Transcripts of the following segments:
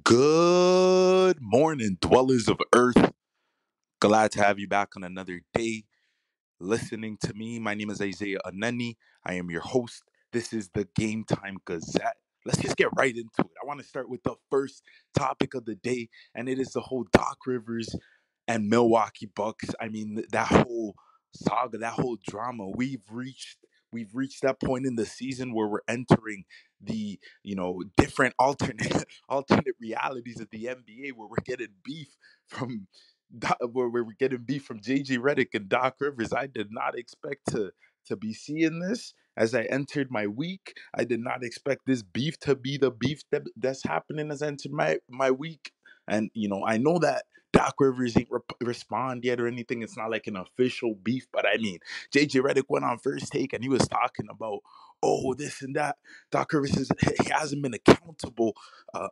Good morning, dwellers of Earth. Glad to have you back on another day listening to me. My name is Isaiah Anani. I am your host. This is the GameTime Gazette. Let's just get right into it. I want to start with the first topic of the day, and it is the whole Doc Rivers and Milwaukee Bucks. I mean, that whole saga, that whole drama. We've reached that point in the season where we're entering the different alternate alternate realities of the NBA where we're getting beef from where we're getting beef from JJ Redick and Doc Rivers. I did not expect to be seeing this as I entered my week. I did not expect this beef to be the beef that's happening as I entered my week. And I know that Doc Rivers ain't respond yet or anything. It's not like an official beef, but I mean, JJ Redick went on First Take and he was talking about, oh, this and that. Doc Rivers he hasn't been accountable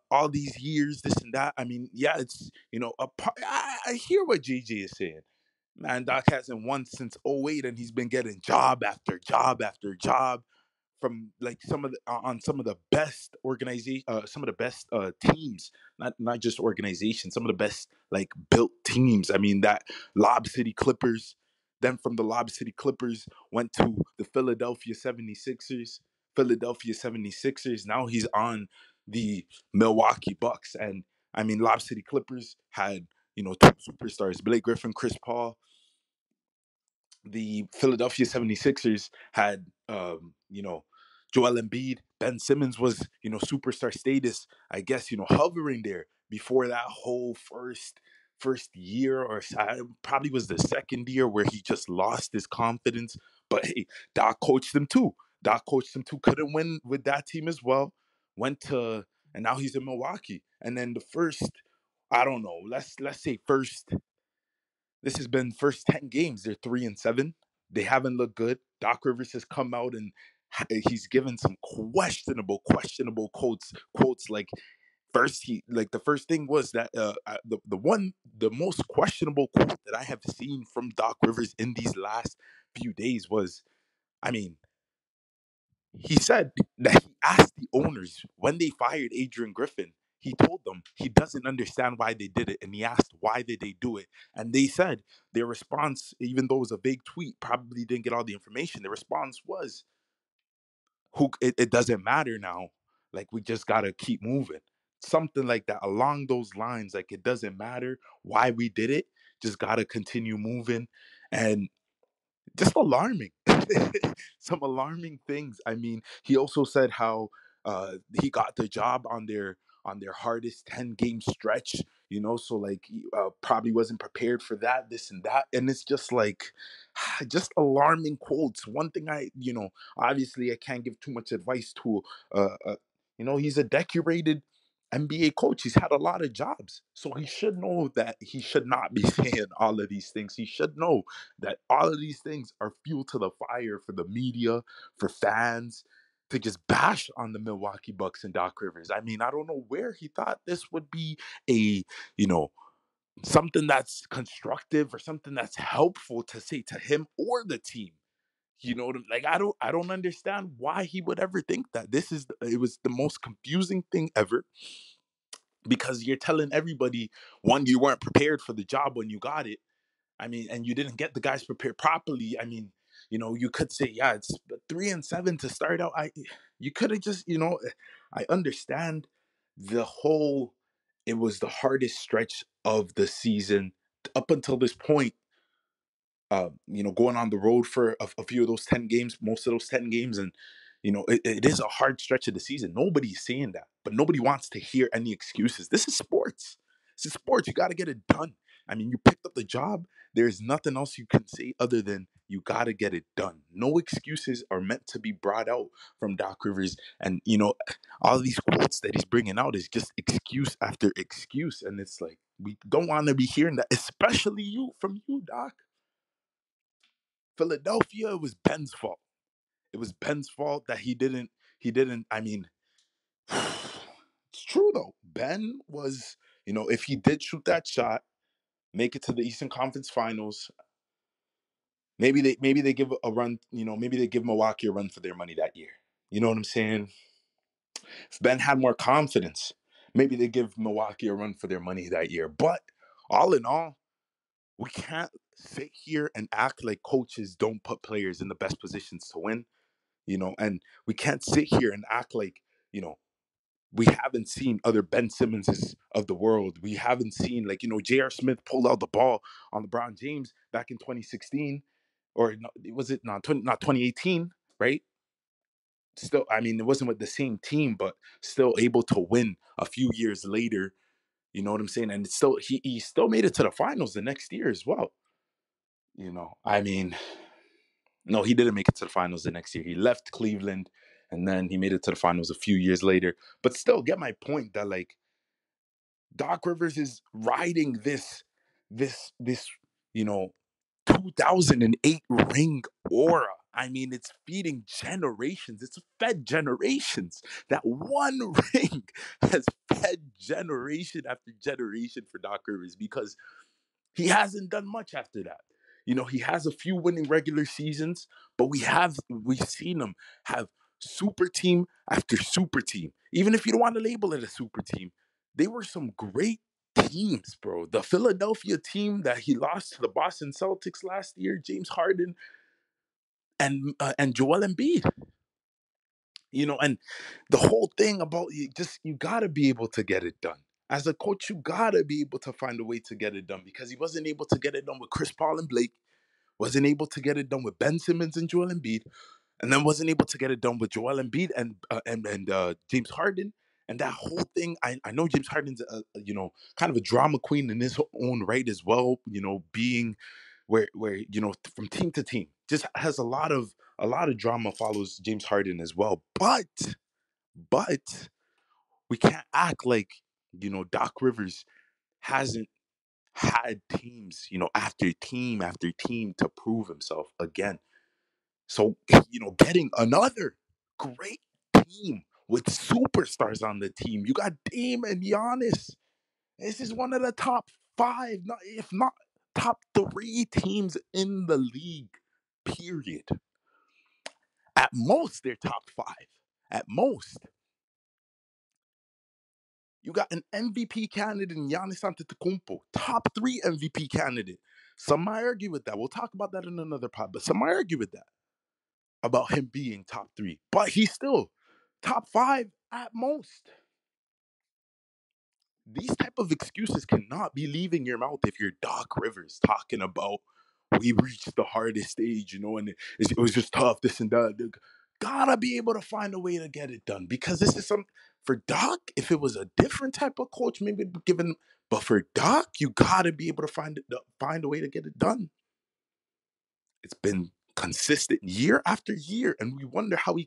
all these years, this and that. I mean, yeah, it's I hear what JJ is saying. Man, Doc hasn't won since '08, and he's been getting job after job after job from like some of the on some of the best organization, some of the best teams, not just organizations, some of the best like built teams. I mean that Lob City Clippers. Then from the Lob City Clippers went to the Philadelphia 76ers. Philadelphia 76ers. Now he's on the Milwaukee Bucks. And I mean Lob City Clippers had two superstars, Blake Griffin, Chris Paul. The Philadelphia 76ers had Joel Embiid. Ben Simmons was superstar status, I guess, hovering there before that whole first year, or probably was the second year where he just lost his confidence. But hey, Doc coached him too. Couldn't win with that team as well. Went to and now he's in Milwaukee. And then the first, I don't know, let's say first this has been first 10 games. They're 3-7. They haven't looked good. Doc Rivers has come out and he's given some questionable quotes like the first thing was that the most questionable quote that I have seen from Doc Rivers in these last few days was, I mean, he said that he asked the owners when they fired Adrian Griffin. He told them he doesn't understand why they did it, and he asked why did they do it, and they said their response, even though it was a vague tweet, probably didn't get all the information. The response was, "Who? It doesn't matter now. Like we just gotta keep moving." Something like that, along those lines. Like it doesn't matter why we did it, just gotta continue moving, and just alarming. Some alarming things. I mean, he also said how he got the job on their hardest 10 game stretch. So like he, probably wasn't prepared for that, this and that, and it's just like just alarming quotes. One thing obviously I can't give too much advice to he's a decorated NBA coach. He's had a lot of jobs. So he should know that he should not be saying all of these things. He should know that all of these things are fuel to the fire for the media, for fans, to just bash on the Milwaukee Bucks and Doc Rivers. I mean, I don't know where he thought this would be a, you know, something that's constructive or something that's helpful to say to him or the team. Like I don't understand why he would ever think that. It was the most confusing thing ever, because you're telling everybody, one, you weren't prepared for the job when you got it. I mean, and you didn't get the guys prepared properly. I mean, you could say, yeah, it's 3-7 to start out. You could have just, I understand the whole. It was the hardest stretch of the season up until this point. Going on the road for a few of those 10 games, most of those 10 games, and it is a hard stretch of the season. Nobody's saying that, but nobody wants to hear any excuses. This is sports. This is sports. You got to get it done. I mean, you picked up the job. There's nothing else you can say other than you got to get it done. No excuses are meant to be brought out from Doc Rivers, and all these quotes that he's bringing out is just excuse after excuse, and it's like we don't want to be hearing that, especially from you, Doc. Philadelphia, it was Ben's fault. It was Ben's fault that he didn't. I mean, it's true though. Ben was, if he did shoot that shot, make it to the Eastern Conference Finals, maybe they give a run, maybe they give Milwaukee a run for their money that year. You know what I'm saying? If Ben had more confidence, Maybe they give Milwaukee a run for their money that year. But all in all, we can't sit here and act like coaches don't put players in the best positions to win, and we can't sit here and act like, you know, we haven't seen other Ben Simmonses of the world. We haven't seen, like, J.R. Smith pulled out the ball on LeBron James back in 2016, or was it not 2018, right? Still, I mean, it wasn't with the same team, but still able to win a few years later. You know what I'm saying? And it's still he still made it to the finals the next year as well. I mean, no, he didn't make it to the finals the next year. He left Cleveland, and then he made it to the finals a few years later. But still, get my point that, like, Doc Rivers is riding this, you know, 2008 ring aura. I mean, it's feeding generations. It's fed generations. That one ring has fed generation after generation for Doc Rivers, because he hasn't done much after that. He has a few winning regular seasons, but we've seen him have super team after super team. Even if you don't want to label it a super team, they were some great teams, bro. The Philadelphia team that he lost to the Boston Celtics last year, James Harden and Joel Embiid. And the whole thing about you gotta be able to get it done. As a coach, you gotta be able to find a way to get it done, because he wasn't able to get it done with Chris Paul and Blake, wasn't able to get it done with Ben Simmons and Joel Embiid, and then wasn't able to get it done with Joel Embiid and James Harden. And that whole thing, I know James Harden's kind of a drama queen in his own right as well. Being where from team to team, just has a lot of drama follows James Harden as well. But we can't act like Doc Rivers hasn't had teams, after team to prove himself again. So, getting another great team with superstars on the team. You got Dame and Giannis. This is one of the top five, if not top three teams in the league, period. At most, they're top five. At most. You got an MVP candidate in Giannis Antetokounmpo, top three MVP candidate. Some might argue with that. We'll talk about that in another pod, but some might argue with that, about him being top three. But he's still top five at most. These type of excuses cannot be leaving your mouth if you're Doc Rivers talking about, we reached the hardest stage, and it was just tough, this and that. Gotta be able to find a way to get it done, because this is for Doc. If it was a different type of coach, maybe given, but for Doc, you gotta be able to find a way to get it done. It's been consistent year after year, and we wonder how I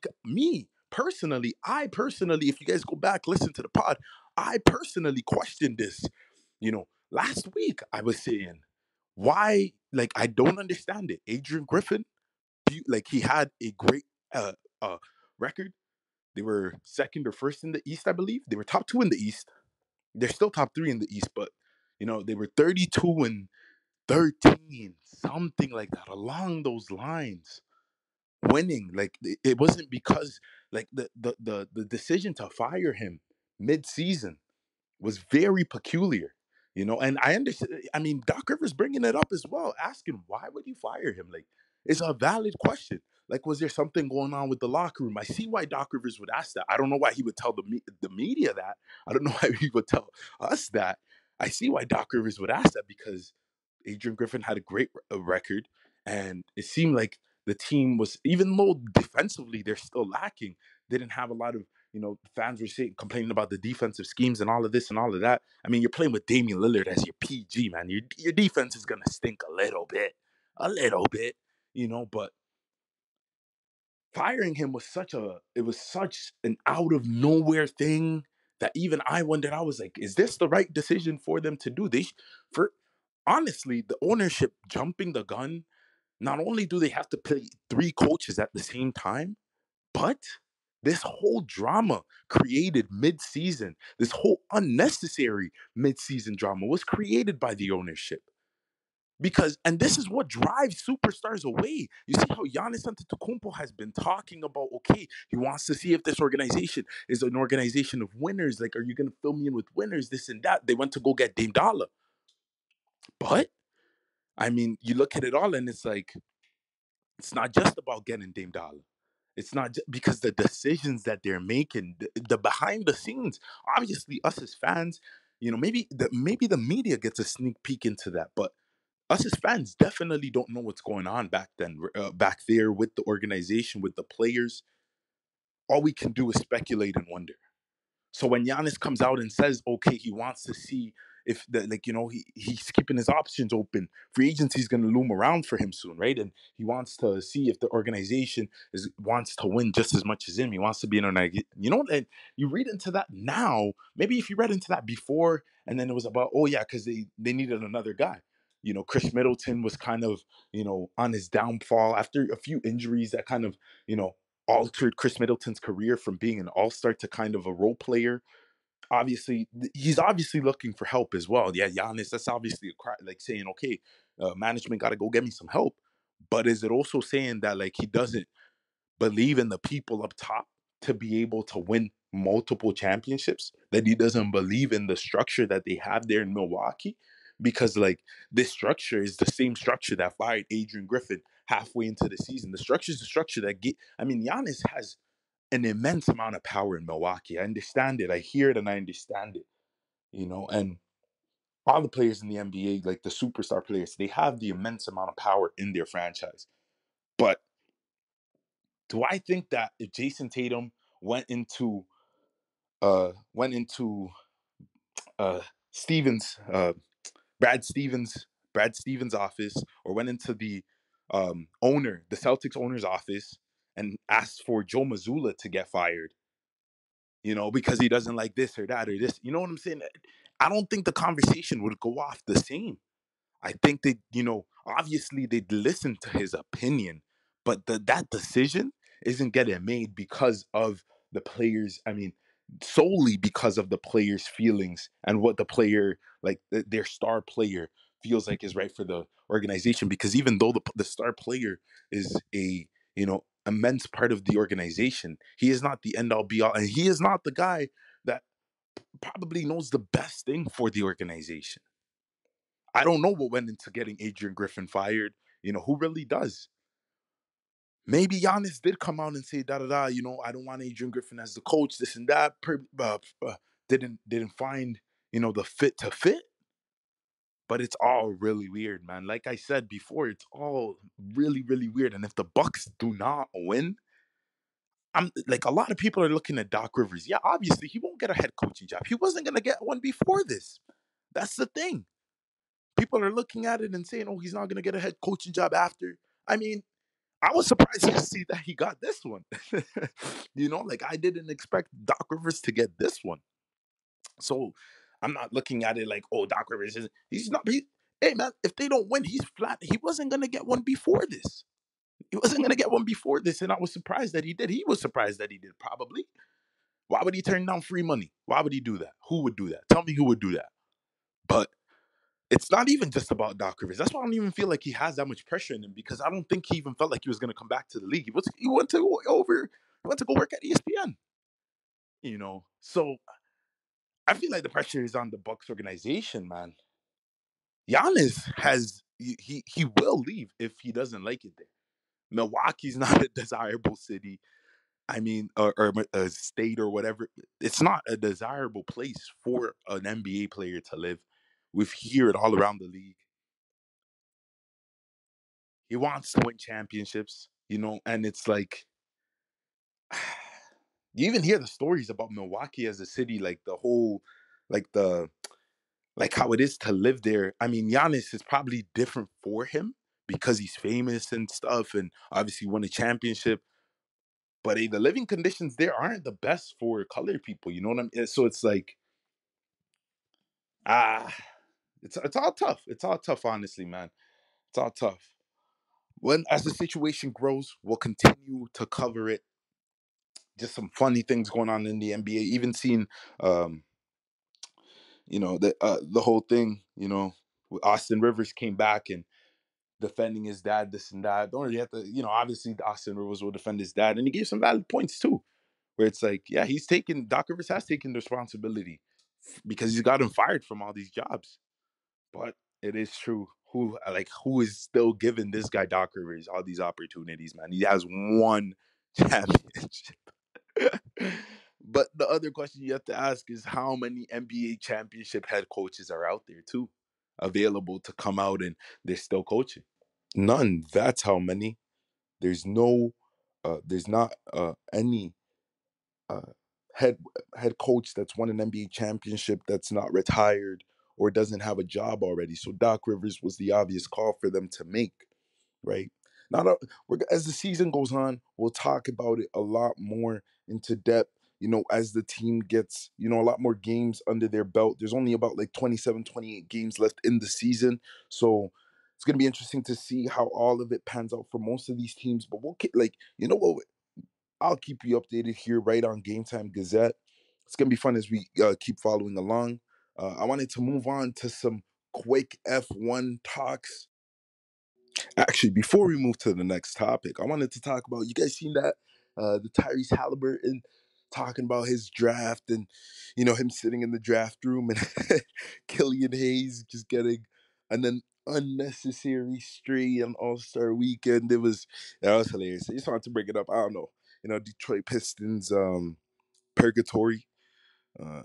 personally, if you guys go back, listen to the pod, I personally questioned this. Last week I was saying, why, like, I don't understand it. Adrian Griffin, like, he had a great uh, uh, record. They were second or first in the East, I believe. They were top two in the East. They're still top three in the East, but they were 32 and 13, something like that, along those lines. Winning, like, it wasn't because, like, the decision to fire him mid-season was very peculiar, and I understand. I mean, Doc Rivers bringing it up as well, asking, why would you fire him? Like, it's a valid question. Like, was there something going on with the locker room? I see why Doc Rivers would ask that. I don't know why he would tell the media that. I don't know why he would tell us that. I see why Doc Rivers would ask that, because Adrian Griffin had a great record, and it seemed like the team was, even though defensively they're still lacking, they didn't have a lot of, fans were complaining about the defensive schemes and all of this and all of that. I mean, you're playing with Damian Lillard as your PG, man. Your defense is gonna stink a little bit, But firing him was such an out of nowhere thing that even I wondered. I was like, is this the right decision for them to do? For honestly, the ownership jumping the gun. Not only do they have to pay three coaches at the same time, but this whole drama created mid-season, this whole unnecessary mid-season drama was created by the ownership. Because, and this is what drives superstars away. You see how Giannis Antetokounmpo has been talking about, okay, he wants to see if this organization is an organization of winners. Like, are you going to fill me in with winners, this and that? They went to go get Dame Dollar. But, I mean, you look at it all and it's like, it's not just about getting Dame Dollar. It's not just because the decisions that they're making, the behind the scenes, obviously us as fans, maybe the media gets a sneak peek into that, but us as fans definitely don't know what's going on back then, back there with the organization, with the players. All we can do is speculate and wonder. So when Giannis comes out and says, okay, he wants to see if he's keeping his options open. Free agency is going to loom around for him soon, right? And he wants to see if the organization wants to win just as much as him. He wants to be in and you read into that now. Maybe if you read into that before, and then it was about, oh yeah, because they needed another guy. Chris Middleton was kind of on his downfall after a few injuries that kind of altered Chris Middleton's career from being an all-star to kind of a role player. Obviously, he's obviously looking for help as well. Yeah, Giannis, that's obviously a cry, like saying, okay, management got to go get me some help. But is it also saying that like he doesn't believe in the people up top to be able to win multiple championships, that he doesn't believe in the structure that they have there in Milwaukee? Because like this structure is the same structure that fired Adrian Griffin halfway into the season. The structure is the structure that Giannis has an immense amount of power in Milwaukee. I understand it. I hear it and I understand it. And all the players in the NBA, like the superstar players, they have the immense amount of power in their franchise. But do I think that if Jason Tatum went into went into uh Stevens Brad Stevens Brad Stevens office, or went into the Celtics owner's office, and asked for Joe Mazzulla to get fired, because he doesn't like this or that or this. You know what I'm saying? I don't think the conversation would go off the same. I think that, obviously they'd listen to his opinion, but that decision isn't getting made because of the players. I mean, solely because of the player's feelings and what the player, like their star player, feels like is right for the organization. Because even though the star player is a, immense part of the organization, he is not the end all be all. And he is not the guy that probably knows the best thing for the organization. I don't know what went into getting Adrian Griffin fired. Who really does? Maybe Giannis did come out and say da da da. I don't want Adrian Griffin as the coach. This and that. Didn't find the fit to fit. But it's all really weird, man. Like I said before, it's all really really weird. And if the Bucks do not win, I'm like, a lot of people are looking at Doc Rivers. Yeah, obviously he won't get a head coaching job. He wasn't gonna get one before this. That's the thing. People are looking at it and saying, "Oh, he's not going to get a head coaching job after." I mean, I was surprised to see that he got this one. Like I didn't expect Doc Rivers to get this one. So I'm not looking at it like, "Oh, Doc Rivers is he's not." Hey man, if they don't win, he's flat. He wasn't going to get one before this. He wasn't going to get one before this, and I was surprised that he did. He was surprised that he did. Probably. Why would he turn down free money? Why would he do that? Who would do that? Tell me who would do that. But it's not even just about Doc Rivers. That's why I don't even feel like he has that much pressure in him, because I don't think he even felt like he was going to come back to the league. He went to go over. He went to go work at ESPN. So I feel like the pressure is on the Bucks organization, man. Giannis he will leave if he doesn't like it there. Milwaukee's not a desirable city. I mean, or a state or whatever. It's not a desirable place for an NBA player to live. We hear it all around the league. He wants to win championships, and it's like you even hear the stories about Milwaukee as a city, like the whole, like like how it is to live there. I mean, Giannis is probably different for him because he's famous and stuff, and obviously won a championship. But the living conditions there aren't the best for colored people. You know what I mean? So it's like, ah, it's all tough. It's all tough, honestly, man. It's all tough. When as the situation grows, we'll continue to cover it. Just some funny things going on in the NBA. Even seeing, the whole thing. Austin Rivers came back and defending his dad, this and that. Don't really have to, obviously Austin Rivers will defend his dad, and he gave some valid points too. Where it's like, yeah, Doc Rivers has taken the responsibility because he's got him fired from all these jobs. But it is true. Who is still giving this guy Doc Rivers all these opportunities, man? He has one championship. But the other question you have to ask is how many NBA championship head coaches are out there too, available to come out and they're still coaching? None. That's how many. There's no, there's not any uh, head head coach that's won an NBA championship that's not retired or doesn't have a job already. So Doc Rivers was the obvious call for them to make, right? Not a, as the season goes on, we'll talk about it a lot more into depth. As the team gets, a lot more games under their belt. There's only about like 27, 28 games left in the season. So it's going to be interesting to see how all of it pans out for most of these teams. But we'll like, what? I'll keep you updated here right on GameTime Gazette. It's going to be fun as we keep following along. I wanted to move on to some quick F1 talks. Actually, before we move to the next topic, I wanted to talk about, you guys seen that? The Tyrese Halliburton talking about his draft and, him sitting in the draft room and Killian Hayes just getting an unnecessary stray on All-Star weekend. That was hilarious. I just wanted to bring it up. I don't know. Detroit Pistons purgatory. Uh,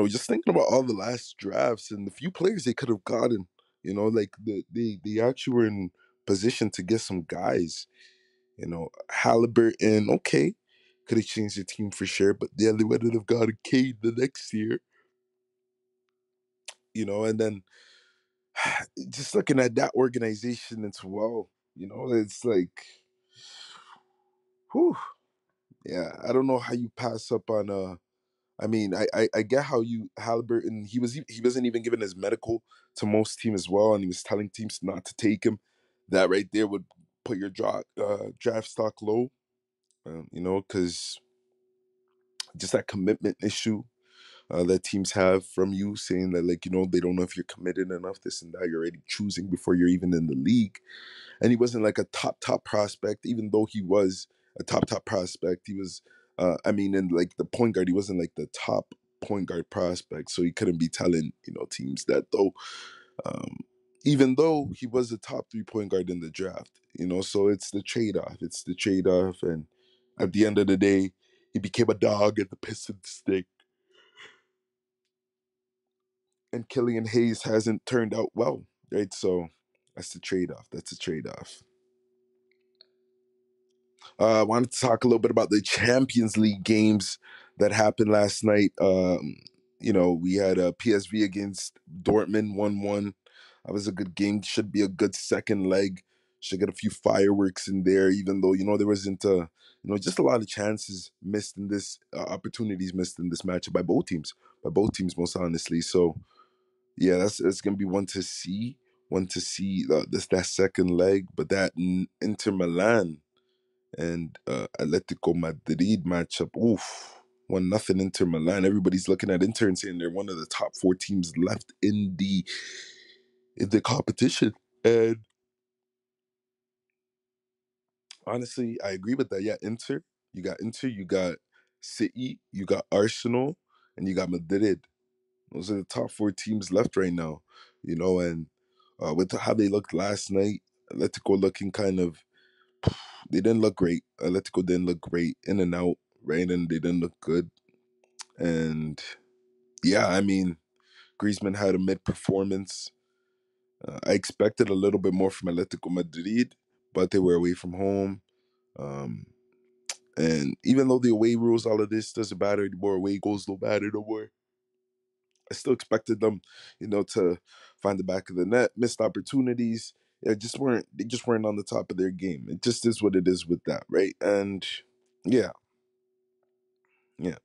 just thinking about all the last drafts and the few players they could have gotten. Like they actually were in position to get some guys. Halliburton, okay, could have changed the team for sure, but yeah, they would have gotten Cade the next year. And then just looking at that organization as well, it's like, whew, yeah, I don't know how you pass up on I mean, I get how you Halliburton. He wasn't even given his medical to most teams as well, and he was telling teams not to take him. That right there would put your draft stock low, because just that commitment issue that teams have from you, saying that like they don't know if you're committed enough, this and that. You're already choosing before you're even in the league, and he wasn't like a top prospect, even though he was a top prospect. He was, I mean, in like the point guard, he wasn't like the top point guard prospect, so he couldn't be telling teams that though. Um, Even though he was the top 3 point guard in the draft, so it's the trade off. It's the trade off, and at the end of the day, he became a dog at the Pistons stick. And Killian Hayes hasn't turned out well, right? So that's the trade off. That's a trade off. I wanted to talk a little bit about the Champions League games that happened last night. We had a PSV against Dortmund 1-1. That was a good game. Should be a good second leg. Should get a few fireworks in there, even though there wasn't just a lot of chances missed in this opportunities missed in this match by both teams most honestly. So yeah, that's gonna be one to see this that second leg, but that Inter Milan and Atletico Madrid matchup. Oof. 1-0 Inter Milan. Everybody's looking at Inter and saying they're one of the top 4 teams left in the competition. And honestly, I agree with that. Yeah, Inter, you got City, you got Arsenal, and you got Madrid. Those are the top 4 teams left right now. And with how they looked last night, Atletico looking kind of, they didn't look great. Atletico didn't look great in and out, right? And they didn't look good. And yeah, I mean, Griezmann had a mid performance. I expected a little bit more from Atletico Madrid, but they were away from home. Um, and even though the away rules, all of this doesn't matter anymore, away goals don't matter no more. I still expected them, to find the back of the net, missed opportunities. They just weren't on the top of their game. It just is what it is with that, right? And yeah, yeah.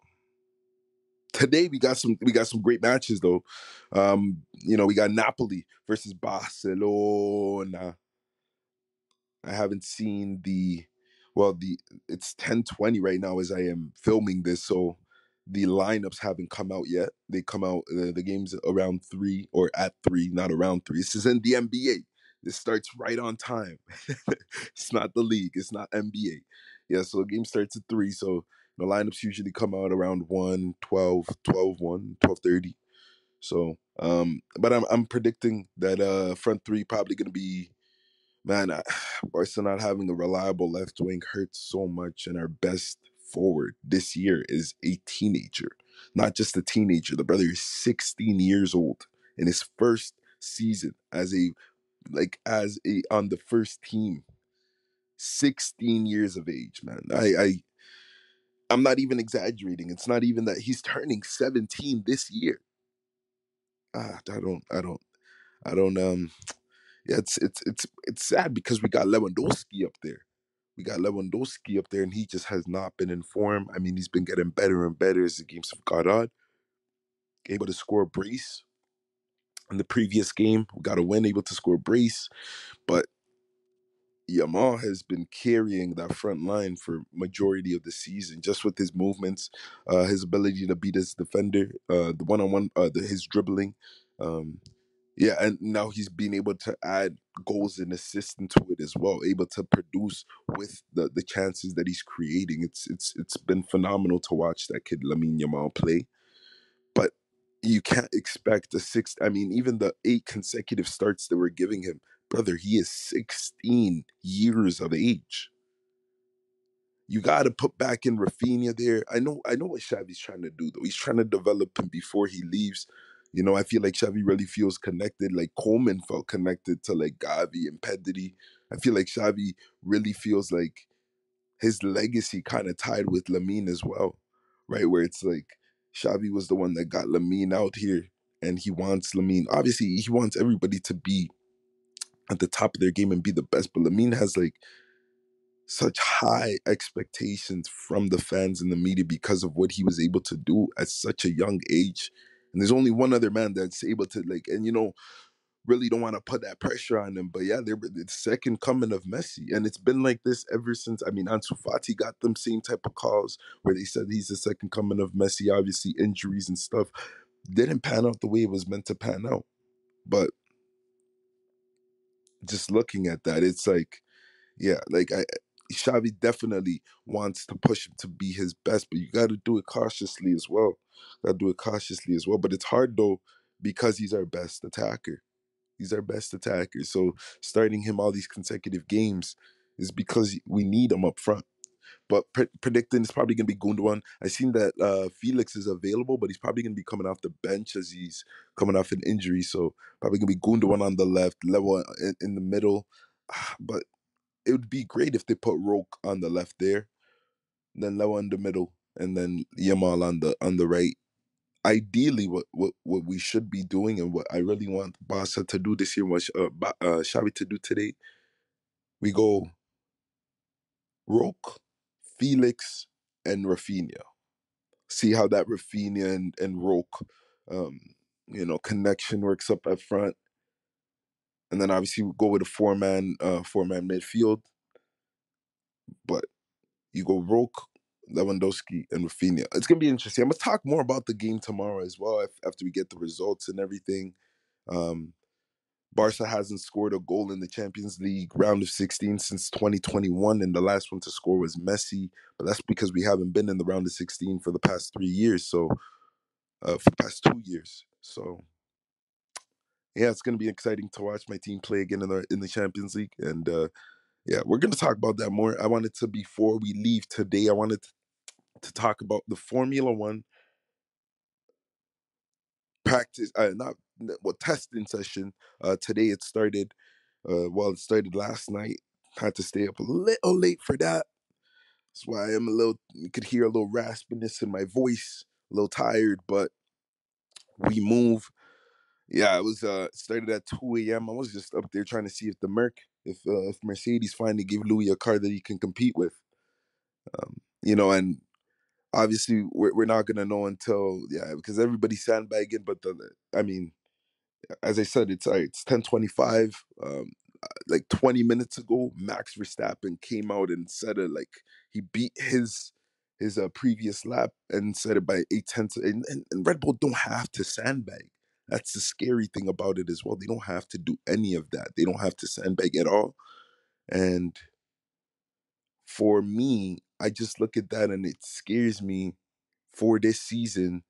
Today we got some great matches though. We got Napoli versus Barcelona. I haven't seen the it's 10:20 right now as I am filming this, so the lineups haven't come out yet. They come out, the game's around 3 or at 3, not around 3. This is in the NBA. This starts right on time. It's not the league, it's not NBA. Yeah, so the game starts at 3. So the lineups usually come out around 1, 12, 12, 1, 12:30. So, but I'm predicting that front three probably going to be, man, Barca not having a reliable left wing hurts so much, and our best forward this year is a teenager, not just a teenager. The brother is 16 years old in his first season as a on the first team. 16 years of age, man. I'm not even exaggerating. It's not even that he's turning 17 this year. I don't yeah, it's sad because we got Lewandowski up there. We got Lewandowski up there, and he just has not been in form. I mean, he's been getting better and better as the games have got on. Able to score a brace in the previous game. We got a win, able to score a brace. But Yamal has been carrying that front line for majority of the season, just with his movements, his ability to beat his defender, the one-on-one, his dribbling. Um, yeah, and now he's been able to add goals and assists into it as well, able to produce with the chances that he's creating. It's been phenomenal to watch that kid Lamine Yamal play. But you can't expect a six. I mean, even the 8 consecutive starts that we're giving him, brother, he is 16 years of age. You got to put back in Rafinha there. I know what Xavi's trying to do though. He's trying to develop him before he leaves. You know, I feel like Xavi really feels connected, like Coleman felt connected to like Gavi and Pedri. I feel like Xavi really feels like his legacy kind of tied with Lamine as well, right? Where it's like Xavi was the one that got Lamine out here, and he wants Lamine. Obviously, he wants everybody to be at the top of their game and be the best, but Lamine has like such high expectations from the fans and the media because of what he was able to do at such a young age. And there's only one other man that's able to like, and you know, really don't want to put that pressure on him. But yeah, they're the second coming of Messi. And it's been like this ever since. I mean, Ansu Fati got them same type of calls where they said he's the second coming of Messi. Obviously, injuries and stuff didn't pan out the way it was meant to pan out. But just looking at that, it's like, yeah, like Xavi definitely wants to push him to be his best, but you got to do it cautiously as well. Got to do it cautiously as well. But it's hard though because he's our best attacker. He's our best attacker. So starting him all these consecutive games is because we need him up front. But predicting it's probably going to be Gundogan. I seen that Felix is available, but he's probably going to be coming off the bench as he's coming off an injury. So probably going to be Gundogan on the left, Level in the middle. But it would be great if they put Roke on the left there, then Lewa in the middle, and then Yamal on the right. Ideally, what we should be doing, and what I really want Barca to do this year, what Xavi to do today, we go Roke, Felix, and Rafinha. See how that Rafinha and Roke, um, connection works up at front, and then obviously we go with a four man midfield. But you go Roke, Lewandowski, and Rafinha. It's gonna be interesting. I'm gonna talk more about the game tomorrow as well after we get the results and everything. Um, Barca hasn't scored a goal in the Champions League round of 16 since 2021, and the last one to score was Messi. But that's because we haven't been in the round of 16 for the past 3 years. So for the past 2 years. So yeah, it's gonna be exciting to watch my team play again in the Champions League, and yeah, we're gonna talk about that more. I wanted to before we leave today. I wanted to talk about the Formula One practice, not well, testing session. Today it started. It started last night. Had to stay up a little late for that. That's why I'm a little. You could hear a little raspiness in my voice, a little tired, but we move. Yeah, it was started at 2 a.m. I was just up there trying to see if Mercedes finally gave Louis a car that he can compete with. And obviously we're not gonna know until because everybody's sandbagging. But I mean, as I said, it's 10:25. Like 20 minutes ago, Max Verstappen came out and said it like he beat his his previous lap and set it by 8 tenths. And Red Bull don't have to sandbag. That's the scary thing about it as well. They don't have to do any of that. They don't have to sandbag at all. And for me, I just look at that and it scares me for this season.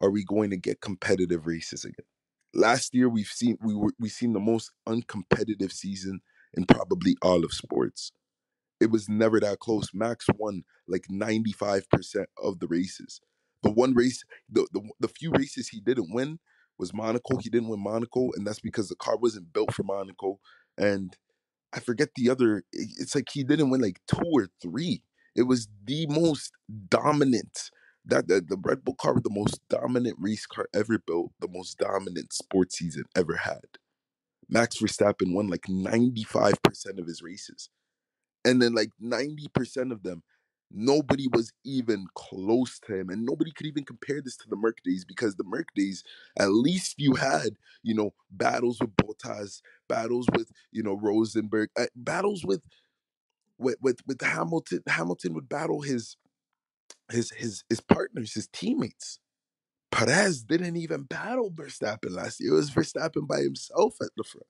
Are we going to get competitive races again? Last year we've seen the most uncompetitive season in probably all of sports. It was never that close. Max won like 95% of the races. The one race, the few races he didn't win was Monaco. He didn't win Monaco, and that's because the car wasn't built for Monaco. And I forget the other. It's like he didn't win like two or three. It was the most dominant. That the Red Bull car was the most dominant race car ever built, the most dominant sports season ever had. Max Verstappen won like 95% of his races. And then like 90% of them, nobody was even close to him. And nobody could even compare this to the Merc days, because the Merc days, at least you had, battles with Bottas, battles with, Rosenberg, battles with Hamilton. Hamilton would battle his partners, his teammates. Perez didn't even battle Verstappen last year. It was Verstappen by himself at the front.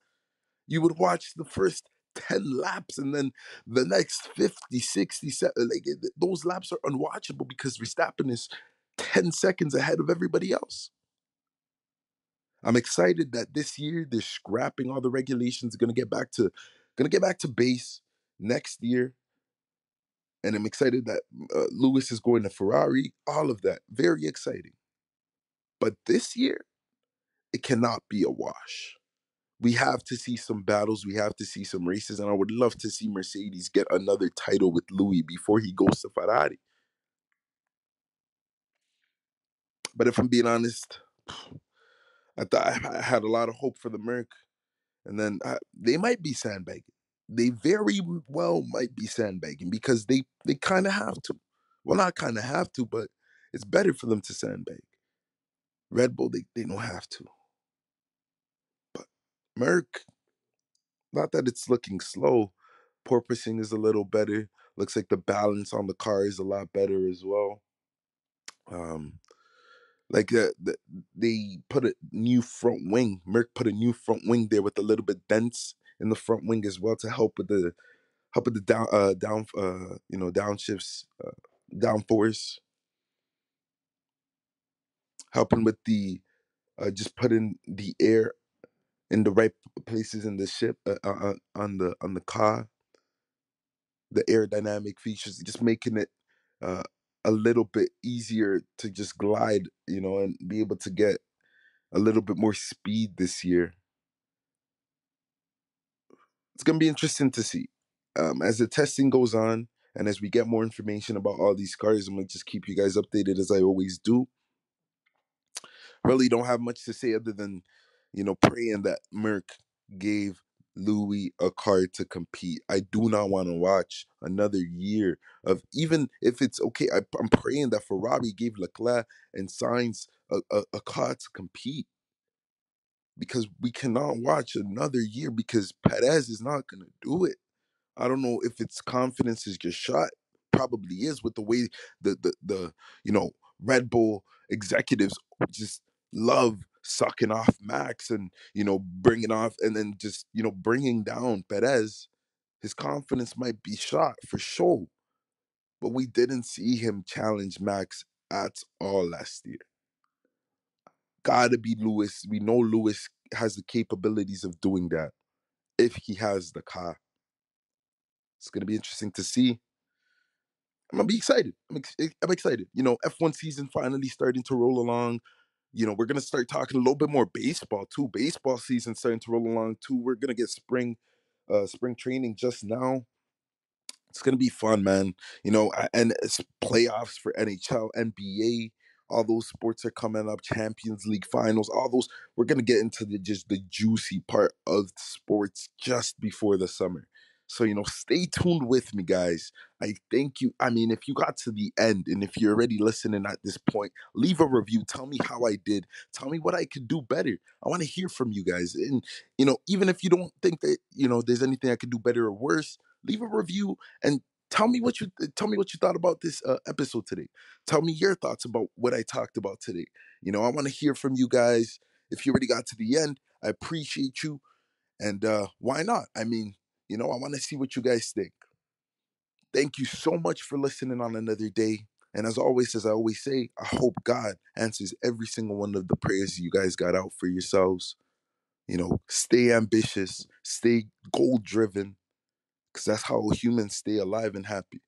You would watch the first 10 laps and then the next 50, 60, those laps are unwatchable because Verstappen is 10 seconds ahead of everybody else. I'm excited that this year they're scrapping all the regulations, going to get back to base next year. And I'm excited that Lewis is going to Ferrari, all of that. Very exciting. But this year, it cannot be a wash. We have to see some battles. We have to see some races. And I would love to see Mercedes get another title with Louis before he goes to Ferrari. But if I'm being honest, I thought I had a lot of hope for the Merc. And then they might be sandbagging. They very well might be sandbagging because they kind of have to. Well, not kind of have to, but it's better for them to sandbag. Red Bull, they don't have to. But Merc, not that it's looking slow. Porpoising is a little better. Looks like the balance on the car is a lot better as well. Um, like they put a new front wing. Merc put a new front wing there with a little bit dents in the front wing as well to help with the downshifts, downforce, helping with the just putting the air in the right places in the ship, on the car, the aerodynamic features, just making it uh, a little bit easier to just glide, and be able to get a little bit more speed this year. It's going to be interesting to see. As the testing goes on and as we get more information about all these cars, I'm going to just keep you guys updated as I always do. Really don't have much to say other than, praying that Merck gave Louis a card to compete. I do not want to watch another year of, even if it's okay. I'm praying that Ferrari gave Leclerc and Sainz a card to compete, because we cannot watch another year because Perez is not going to do it. I don't know if it's confidence is just shot. Probably is, with the way the Red Bull executives just love sucking off Max and bringing off, and then just bringing down Perez. His confidence might be shot for sure, but we didn't see him challenge Max at all last year. Gotta be Lewis. We know Lewis has the capabilities of doing that if he has the car. It's gonna be interesting to see. I'm gonna be excited. I'm excited. F1 season finally starting to roll along. We're gonna start talking a little bit more baseball too. Baseball season starting to roll along too. We're gonna get spring training just now. It's gonna be fun, man. And it's playoffs for NHL, NBA. All those sports are coming up. Champions League finals. All those. We're gonna get into the juicy part of sports just before the summer. So stay tuned with me, guys. I thank you. I mean, if you got to the end and if you're already listening at this point, leave a review. Tell me how I did. Tell me what I could do better. I want to hear from you guys. And even if you don't think that there's anything I could do better or worse, leave a review and tell me what you thought about this episode today. Tell me your thoughts about what I talked about today. I want to hear from you guys. If you already got to the end, I appreciate you. And why not? I mean, I want to see what you guys think. Thank you so much for listening on another day. And as I always say, I hope God answers every single one of the prayers you guys got out for yourselves. Stay ambitious, stay goal driven, because that's how humans stay alive and happy.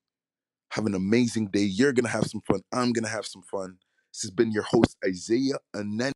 Have an amazing day. You're going to have some fun. I'm going to have some fun. This has been your host, Isaiah Anen.